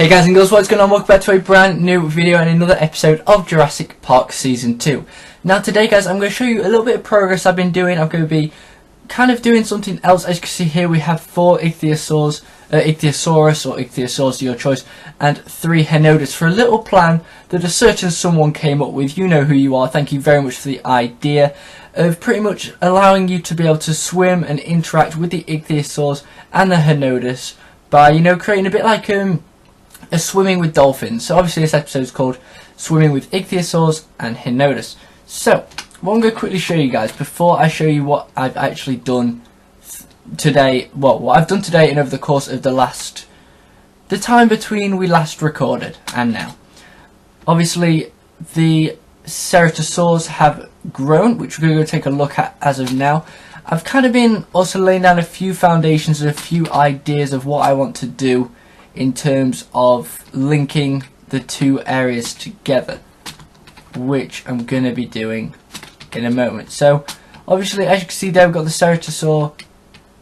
Hey guys and girls, what's going on? Welcome back to a brand new video and another episode of Jurassic Park Season 2. Now today guys, I'm going to show you a little bit of progress I've been doing. I'm going to be kind of doing something else. As you can see here, we have 4 Ichthyosaurs, Ichthyosaurus or Ichthyosaurs, your choice, and 3 Henodus for a little plan that a certain someone came up with. You know who you are. Thank you very much for the idea of pretty much allowing you to be able to swim and interact with the Ichthyosaurs and the Henodus by, you know, creating a bit like a swimming with dolphins. So obviously this episode is called Swimming with Ichthyosaurs and Henodus. So what I'm going to quickly show you guys before I show you what I've actually done today, what I've done today and over the course of the time between we last recorded and now. Obviously the Ceratosaurs have grown, which we're going to take a look at as of now. I've kind of been also laying down a few foundations and a few ideas of what I want to do in terms of linking the two areas together, which I'm going to be doing in a moment. So obviously, as you can see there, we've got the Ceratosaur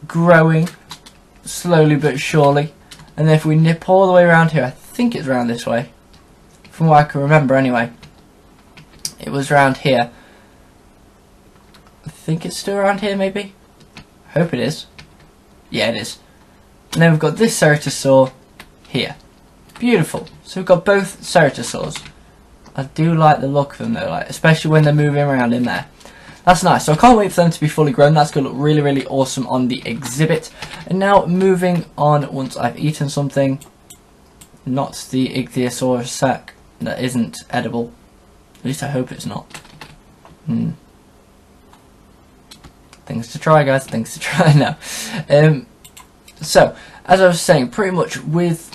growing slowly but surely, and then if we nip all the way around here, I think it's around this way from what I can remember anyway. It was around here. I think it's still around here, maybe. Hope it is. Yeah, it is. And then we've got this Ceratosaur here. Beautiful. So we've got both Ceratosaurs. I do like the look of them though, like, especially when they're moving around in there. That's nice. So I can't wait for them to be fully grown. That's going to look really, really awesome on the exhibit. And now moving on, once I've eaten something, not the Ichthyosaurus sack that isn't edible. At least I hope it's not. Things to try, guys. Things to try now. So, as I was saying, pretty much with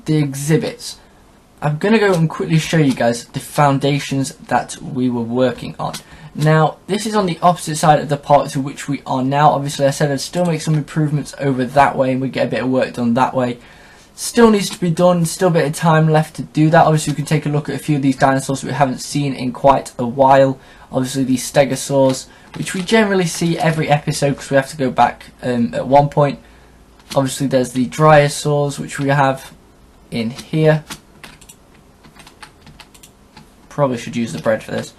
the exhibits, I'm going to go and quickly show you guys the foundations that we were working on. Now, this is on the opposite side of the park to which we are now. Obviously, I said I'd still make some improvements over that way and we'd get a bit of work done that way. Still needs to be done, still a bit of time left to do that. Obviously, we can take a look at a few of these dinosaurs that we haven't seen in quite a while. Obviously, these Stegosaurs, which we generally see every episode because we have to go back at one point. Obviously, there's the Dinosaurs, which we have in here. Probably should use the bread for this.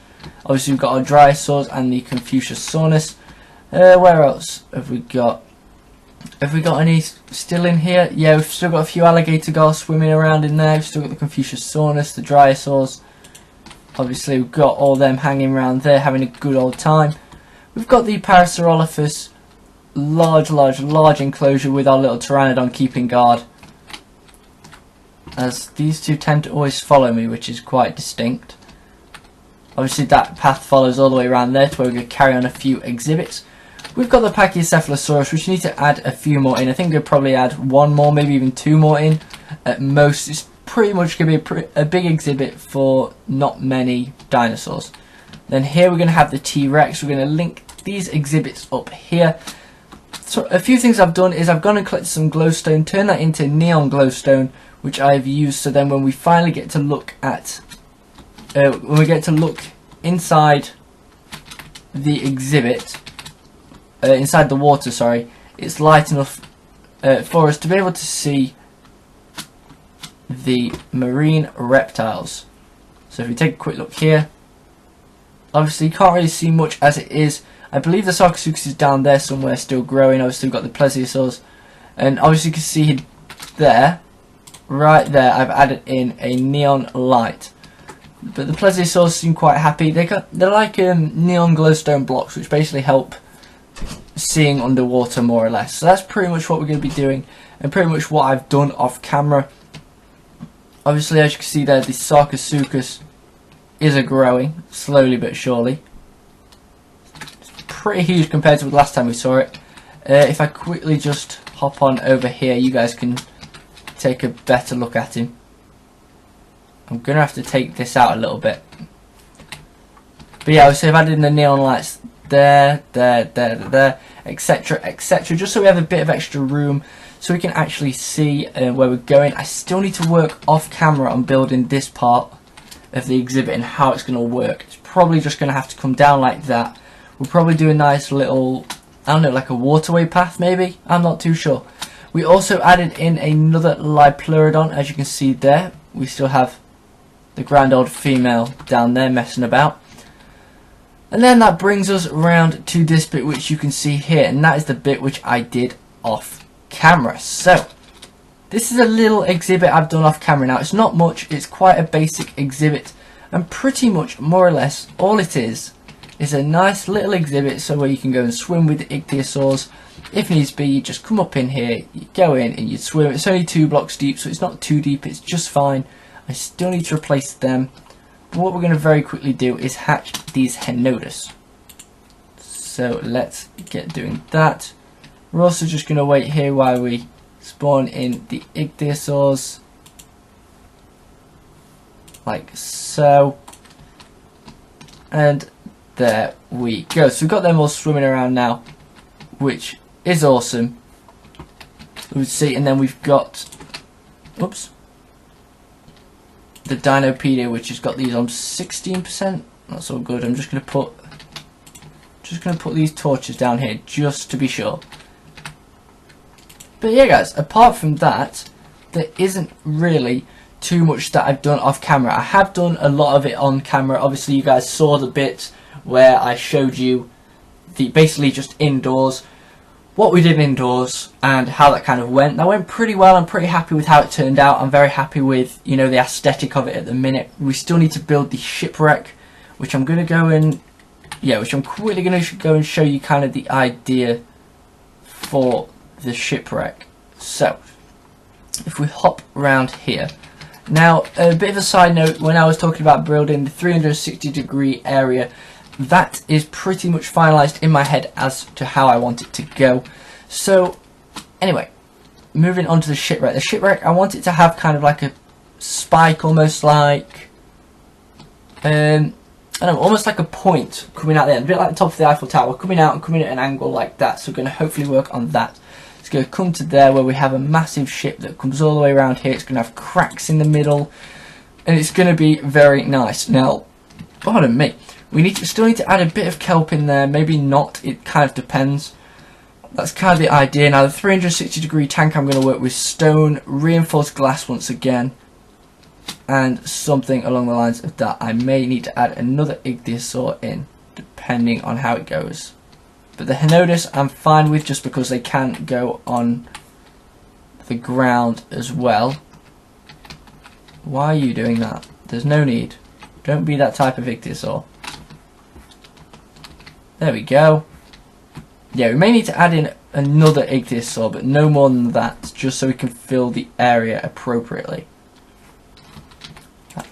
Obviously, we've got our Dinosaurs and the Ichthyosaurus. Where else have we got? Have we got any still in here? Yeah, we've still got a few alligator gulls swimming around in there. We've still got the Ichthyosaurus, the Dinosaurs. Obviously, we've got all them hanging around there, having a good old time. We've got the Parasaurolophus, large enclosure with our little Pteranodon keeping guard. As these two tend to always follow me, which is quite distinct. Obviously, that path follows all the way around there to where we're going to carry on a few exhibits. We've got the Pachycephalosaurus, which we need to add a few more in. I think we'll probably add one more, maybe even 2 more in at most. It's pretty much going to be a big exhibit for not many dinosaurs. Then here we're going to have the T-Rex. We're going to link these exhibits up here. So a few things I've done is I've gone and collected some glowstone, turned that into neon glowstone, which I've used. So then when we finally get to look at, when we get to look inside the exhibit, inside the water, sorry, it's light enough for us to be able to see the marine reptiles. So if we take a quick look here, obviously you can't really see much as it is. I believe the Sarcosuchus is down there somewhere still growing. Obviously we've got the Plesiosaurs, and obviously you can see there, right there, I've added in a neon light. But the Plesiosaurs seem quite happy. They're like neon glowstone blocks, which basically help seeing underwater more or less. So that's pretty much what we're going to be doing, and pretty much what I've done off camera. Obviously, as you can see there, the Sarcosuchus is growing slowly but surely. It's pretty huge compared to the last time we saw it. If I quickly just hop on over here, you guys can take a better look at him. I'm going to have to take this out a little bit. But yeah, obviously I've added in the neon lights there, etc, etc, just so we have a bit of extra room so we can actually see where we're going. I still need to work off camera on building this part of the exhibit and how it's going to work. It's probably just going to have to come down like that. We'll probably do a nice little, I don't know, like a waterway path maybe? I'm not too sure. We also added in another Lipleurodon, as you can see there. We still have the grand old female down there messing about. And then that brings us around to this bit which you can see here, and that is the bit which I did off camera. So this is a little exhibit I've done off camera. Now it's not much, it's quite a basic exhibit, and pretty much more or less all it is a nice little exhibit so where you can go and swim with the ichthyosaurs. If needs be, you just come up in here, you go in and you swim. It's only 2 blocks deep, so it's not too deep, it's just fine. I still need to replace them. But what we're going to very quickly do is hatch these Henodus. So let's get doing that. We're also just going to wait here while we spawn in the ichthyosaurs. Like so. And there we go. So we've got them all swimming around now, which is awesome. We'll see, and then we've got, oops, the Dinopedia, which has got these on 16%. That's all good. I'm just gonna put these torches down here just to be sure. But yeah, guys, apart from that, there isn't really too much that I've done off camera. I have done a lot of it on camera. Obviously, you guys saw the bit where I showed you the basically just indoors, what we did indoors and how that kind of went. That went pretty well. I'm pretty happy with how it turned out. I'm very happy with, you know, the aesthetic of it at the minute. We still need to build the shipwreck, which I'm going to go and, yeah, which I'm quickly going to go and show you kind of the idea for the shipwreck. So, if we hop around here. Now, a bit of a side note, when I was talking about building the 360-degree area, that is pretty much finalized in my head as to how I want it to go. So anyway, moving on to the shipwreck. The shipwreck, I want it to have kind of like a spike, almost like I don't know, almost like a point coming out there, a bit like the top of the Eiffel Tower, coming out and coming at an angle like that. So we're going to hopefully work on that. It's going to come to there where we have a massive ship that comes all the way around here. It's going to have cracks in the middle, and it's going to be very nice. Now, pardon me. We still need to add a bit of kelp in there, maybe not, it kind of depends. That's kind of the idea. Now the 360-degree tank, I'm going to work with stone, reinforced glass once again, and something along the lines of that. I may need to add another ichthyosaur in, depending on how it goes. But the Henodus I'm fine with, just because they can go on the ground as well. Why are you doing that? There's no need. Don't be that type of ichthyosaur. There we go. Yeah, we may need to add in another ichthyosaur, but no more than that, just so we can fill the area appropriately.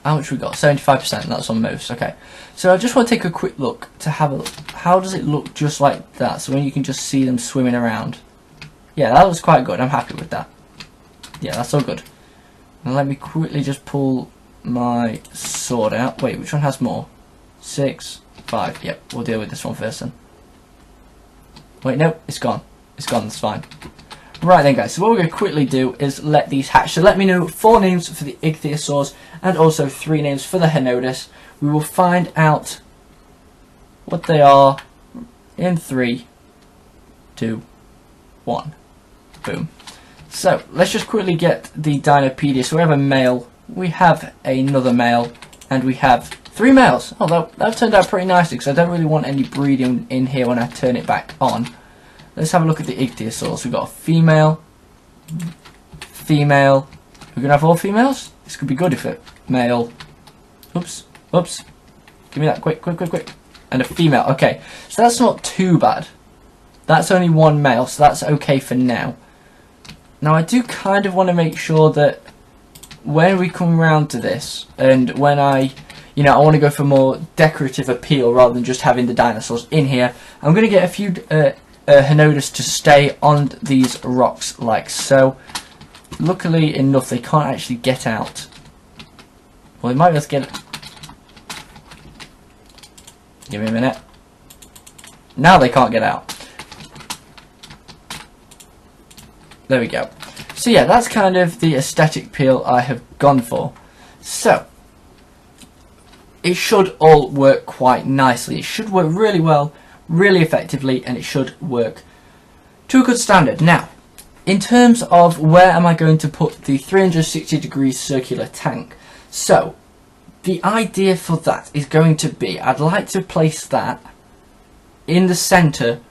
How much we got? 75%, that's on most. Okay, so I just want to take a quick look to have a look. How does it look just like that? So when you can just see them swimming around. Yeah, that looks quite good. I'm happy with that. Yeah, that's all good. Now let me quickly just pull my sword out. Wait, which one has more? 6, 5. Yep, we'll deal with this one first then. Wait, no, it's gone. It's gone, that's fine. Right then, guys, so what we're going to quickly do is let these hatch. So let me know 4 names for the ichthyosaurs and also 3 names for the Henodus. We will find out what they are in 3, 2, 1. Boom. So let's just quickly get the Dinopedia. So we have a male, we have another male, and we have 3 males. Oh, that turned out pretty nicely, because I don't really want any breeding in here when I turn it back on. Let's have a look at the ichthyosaurs. We've got a female, female. We're going to have all females? This could be good if it male. Oops, oops. Give me that, quick, quick, quick, quick. And a female. Okay, so that's not too bad. That's only 1 male, so that's okay for now. Now, I do kind of want to make sure that when we come around to this, and when I want to go for more decorative appeal rather than just having the dinosaurs in here, I'm going to get a few Henodus to stay on these rocks like so. Luckily enough, they can't actually get out. Well, they might be able to get it. Give me a minute. Now they can't get out. There we go. So yeah, that's kind of the aesthetic peel I have gone for. So it should all work quite nicely. It should work really well, really effectively, and it should work to a good standard. Now, in terms of where am I going to put the 360-degree circular tank, so the idea for that is going to be, I'd like to place that in the centre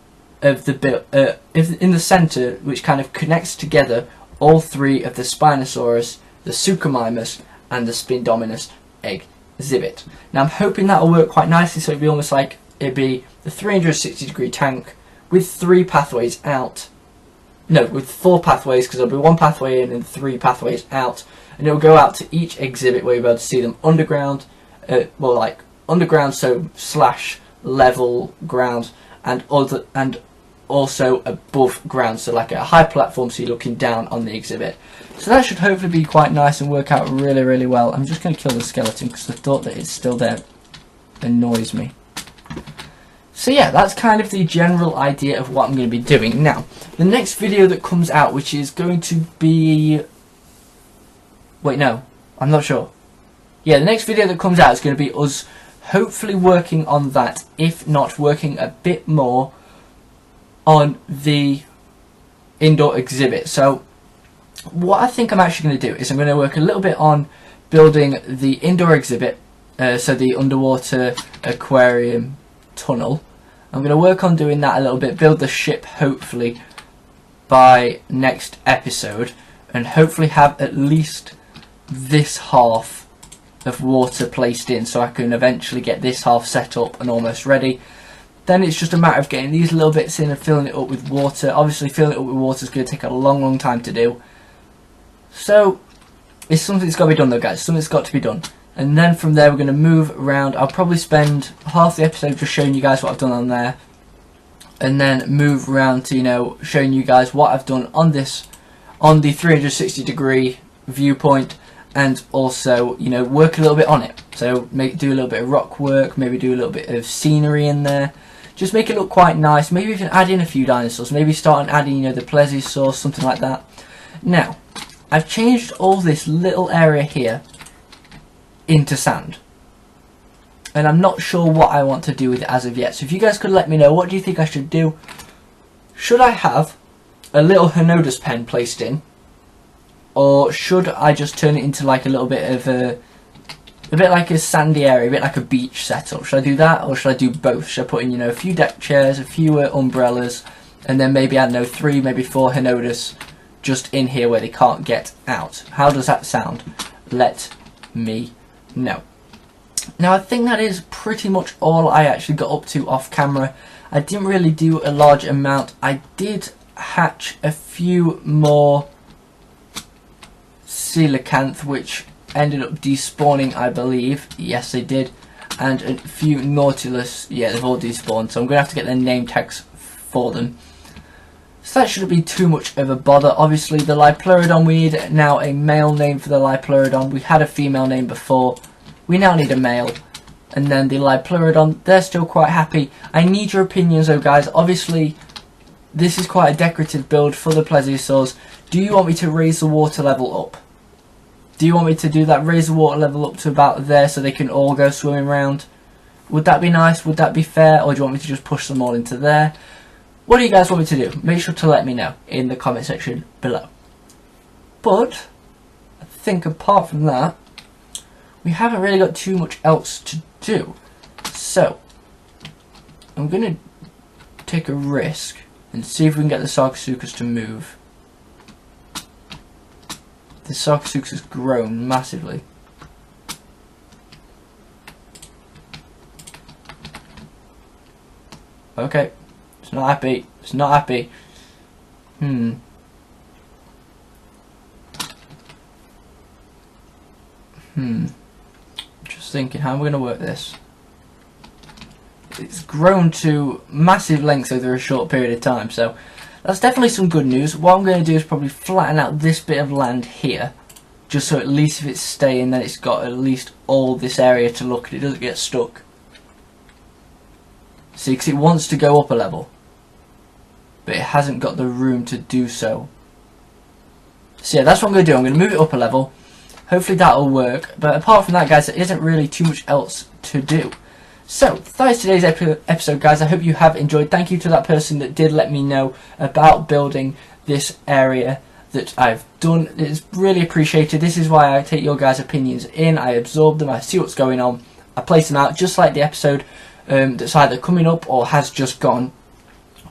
of the in the centre, which kind of connects together all three of the Spinosaurus, the Suchomimus, and the Spindominus exhibit. Now I'm hoping that'll work quite nicely, so it'd be almost like it'd be the 360-degree tank with 3 pathways out. No, with 4 pathways, because there'll be 1 pathway in and 3 pathways out, and it'll go out to each exhibit where you'll be able to see them underground, well, like underground, so slash level ground, and also above ground, so like a high platform, so you're looking down on the exhibit. So that should hopefully be quite nice and work out really, really well. I'm just going to kill the skeleton because the thought that it's still there annoys me. So yeah, that's kind of the general idea of what I'm going to be doing. Now, the next video that comes out, which is going to be... Wait, no, I'm not sure. Yeah, the next video that comes out is going to be us hopefully working on that, if not working a bit more on the indoor exhibit. So what I think I'm actually going to do is I'm going to work a little bit on building the indoor exhibit, so the underwater aquarium tunnel. I'm going to work on doing that a little bit, build the ship hopefully by next episode, and hopefully have at least this half of water placed in, so I can eventually get this half set up and almost ready. Then it's just a matter of getting these little bits in and filling it up with water. Obviously filling it up with water is going to take a long time to do, so it's something that's got to be done though, guys. Something that's got to be done. And then from there we're going to move around. I'll probably spend half the episode just showing you guys what I've done on there, and then move around to, you know, showing you guys what I've done on this, on the 360-degree viewpoint, and also, you know, work a little bit on it. So do a little bit of rock work, maybe do a little bit of scenery in there, just make it look quite nice. Maybe even add in a few dinosaurs, maybe start adding, you know, the plesiosaurs, something like that. Now I've changed all this little area here into sand, and I'm not sure what I want to do with it as of yet. So if you guys could let me know, what do you think I should do? Should I have a little Henodus pen placed in, or should I just turn it into like a little bit of a bit like a sandy area, a bit like a beach setup? Should I do that, or should I do both? Should I put in, you know, a few deck chairs, a few umbrellas, and then maybe, I don't know, 3, maybe 4 Henodus just in here where they can't get out? How does that sound? Let me know. Now I think that is pretty much all I actually got up to off camera. I didn't really do a large amount. I did hatch a few more coelacanth, which ended up despawning, I believe. Yes, they did. And a few nautilus. Yeah, they've all despawned, so I'm going to have to get their name tags for them. So that shouldn't be too much of a bother. Obviously the Lipleurodon, we need now a male name for the Lipleurodon. We had a female name before. We now need a male. And then the Lipleurodon, they're still quite happy. I need your opinions though, guys. Obviously this is quite a decorative build for the plesiosaurs. Do you want me to raise the water level up? Do you want me to do that, raise the water level up to about there so they can all go swimming around? Would that be nice? Would that be fair? Or do you want me to just push them all into there? What do you guys want me to do? Make sure to let me know in the comment section below. But I think apart from that, we haven't really got too much else to do. So I'm going to take a risk and see if we can get the Sarcosuchus to move. The Sarcosuchus has grown massively. Okay. It's not happy. It's not happy. Just thinking, how am I going to work this? It's grown to massive lengths over a short period of time, so that's definitely some good news. What I'm going to do is probably flatten out this bit of land here, just so at least if it's staying, then it's got at least all this area to look at. It doesn't get stuck. See, because it wants to go up a level, but it hasn't got the room to do so. So yeah, that's what I'm going to do. I'm going to move it up a level. Hopefully that'll work. But apart from that, guys, there isn't really too much else to do. So that is today's episode, guys. I hope you have enjoyed. Thank you to that person that did let me know about building this area that I've done. It's really appreciated. This is why I take your guys' opinions in. I absorb them, I see what's going on, I place them out, just like the episode that's either coming up or has just gone,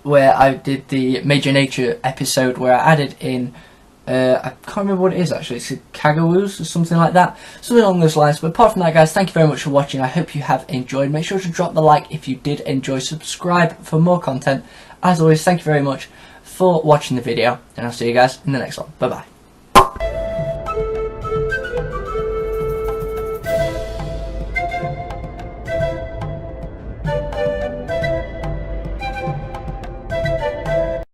where I did the Major Nature episode where I added in I can't remember what it is actually, it's a Kagawoos or something like that, something along those lines. But apart from that, guys, thank you very much for watching. I hope you have enjoyed. Make sure to drop the like if you did enjoy, subscribe for more content. As always, thank you very much for watching the video, and I'll see you guys in the next one. Bye bye.